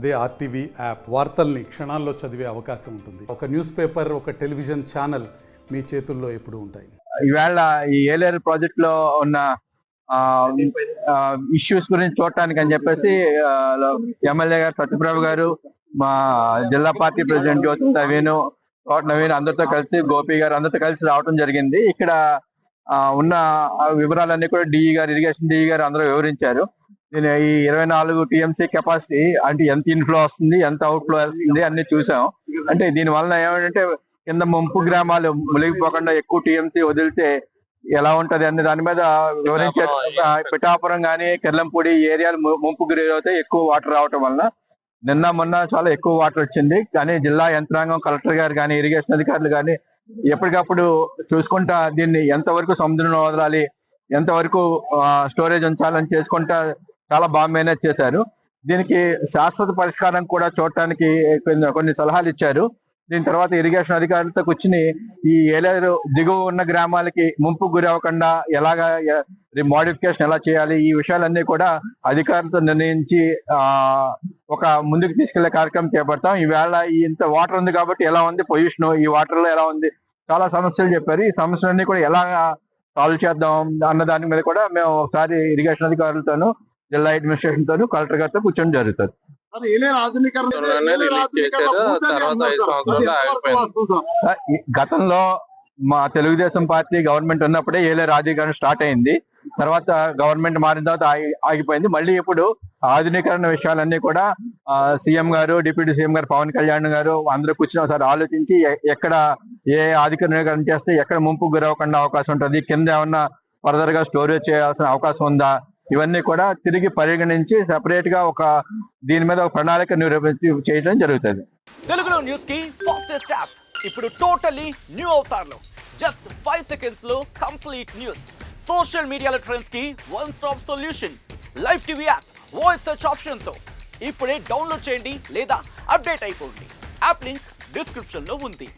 అదే RTV app వార్తల్ని క్షణాల్లో చదివే అవకాశం ఉంటుంది. ఒక న్యూస్ పేపర్, ఒక టెలివిజన్ ఛానల్ మీ చేతుల్లో ఎప్పుడూ ఉంటాయి. ఈవేళ ఈ ఏలేరు ప్రాజెక్ట్ లో ఉన్న ఇష్యూస్ గురించి చూడటానికి అని చెప్పేసి ఎమ్మెల్యే గారు సత్యప్రభు గారు, మా జిల్లా పార్టీ ప్రెసిడెంట్ జ్యోతి నవీన్ అందరితో కలిసి, గోపి గారు అందరితో కలిసి రావడం జరిగింది. ఇక్కడ ఉన్న వివరాలన్నీ కూడా డిఈ గారు, ఇరిగేషన్ డిఈ గారు అందరూ వివరించారు. దీని ఈ 24 టీఎంసీ కెపాసిటీ అంటే ఎంత ఇన్ఫ్లో వస్తుంది, ఎంత అవుట్ఫ్లో వస్తుంది అన్ని చూసాం. అంటే దీని వలన ఏమంటే కింద ముంపు గ్రామాలు మునిగిపోకుండా ఎక్కువ టీఎంసీ వదిలితే ఎలా ఉంటది అనే దాని మీద వివరించారు. పిఠాపురం కానీ కిర్లంపూడి ఏరియాలు ముంపు గురవుతాయి ఎక్కువ వాటర్ రావటం వలన. నిన్న మొన్న చాలా ఎక్కువ వాటర్ వచ్చింది. కానీ జిల్లా యంత్రాంగం, కలెక్టర్ గారు కానీ, ఇరిగేషన్ అధికారులు కానీ ఎప్పటికప్పుడు చూసుకుంటా దీన్ని ఎంతవరకు సముద్రంలో వదలాలి, ఎంతవరకు స్టోరేజ్ ఉంచాలని చేసుకుంటా చాలా బాగా మేనేజ్ చేశారు. దీనికి శాశ్వత పరిష్కారం కూడా చూడటానికి కొన్ని సలహాలు ఇచ్చారు. దీని తర్వాత ఇరిగేషన్ అధికారులతో కూర్చుని ఈ ఏలేరు దిగువ ఉన్న గ్రామాలకి ముంపు గురి అవ్వకుండా ఎలాగా మోడిఫికేషన్ ఎలా చేయాలి, ఈ విషయాలన్నీ కూడా అధికారులతో నిర్ణయించి ఒక ముందుకు తీసుకెళ్లే కార్యక్రమం చేపడతాం. ఈవేళ ఇంత వాటర్ ఉంది కాబట్టి ఎలా ఉంది పొల్యూషన్, ఈ వాటర్ లో ఎలా ఉంది, చాలా సమస్యలు చెప్పారు. ఈ సమస్యలన్నీ కూడా ఎలా సాల్వ్ చేద్దాం అన్న దాని మీద కూడా మేము ఒకసారి ఇరిగేషన్ అధికారులతోనూ, జిల్లా అడ్మినిస్ట్రేషన్ తోను, కలెక్టర్ గారితో కూర్చొని జరుగుతుంది. గతంలో మా తెలుగుదేశం పార్టీ గవర్నమెంట్ ఉన్నప్పుడే ఏలేరు ఆధునీకరణ స్టార్ట్ అయింది. తర్వాత గవర్నమెంట్ మారిన తర్వాత ఆగిపోయింది. మళ్ళీ ఇప్పుడు ఆధునీకరణ విషయాలన్నీ కూడా సీఎం గారు, డిప్యూటీ సీఎం గారు, పవన్ కళ్యాణ్ గారు అందరూ కూర్చుని ఒకసారి ఆలోచించి ఎక్కడ ఏ ఆధునీకరణ చేస్తే ఎక్కడ ముంపు గురవకుండా అవకాశం ఉంటుంది, కింద ఏమన్నా ఫర్దర్ గా స్టోరేజ్ చేయాల్సిన అవకాశం ఉందా, ఇవన్నీ కూడా తిరిగి పరిగణించి సెపరేట్ గా ఒక దీని మీద ఒక ప్రణాళిక చేయడం జరుగుతుంది. తెలుగులో న్యూస్ కి ఫాస్టెస్ట్ యాప్ ఇప్పుడు టోటల్లీ న్యూ అవతార్లో జస్ట్ 5 seconds లో కంప్లీట్ న్యూస్. సోషల్ మీడియాలో ట్రెండ్స్ కి one stop solution. Live TV app voice search option తో ఇప్పుడే డౌన్లోడ్ చేయండి లేదా అప్డేట్ అయిపోండి. యాప్ లింక్ డిస్క్రిప్షన్ లో ఉంది.